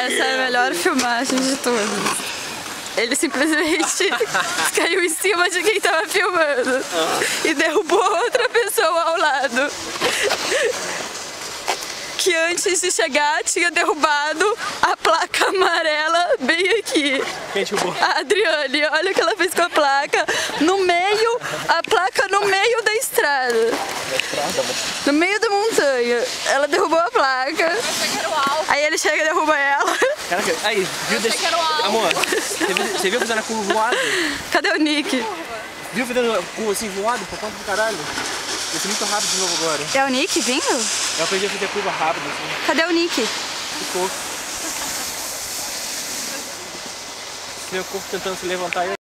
Essa é a melhor filmagem de todas. Ele simplesmente caiu em cima de quem tava filmando e derrubou outra pessoa ao lado, que antes de chegar tinha derrubado a placa amarela bem aqui. Quem derrubou? A Adriane, olha o que ela fez com a placa no meio, a placa no meio da estrada. No meio da montanha. Ela derrubou a placa. Aí ele chega e derruba ela. Caraca, aí, viu? Amor, você viu fazendo a curva voada? Cadê o Nick? Viu fazendo a curva assim voada por conta do caralho? Vai ser muito rápido de novo agora. É o Nick vindo? Eu aprendi a fazer a curva rápido assim. Cadê o Nick? Ficou. Meu corpo tentando se levantar e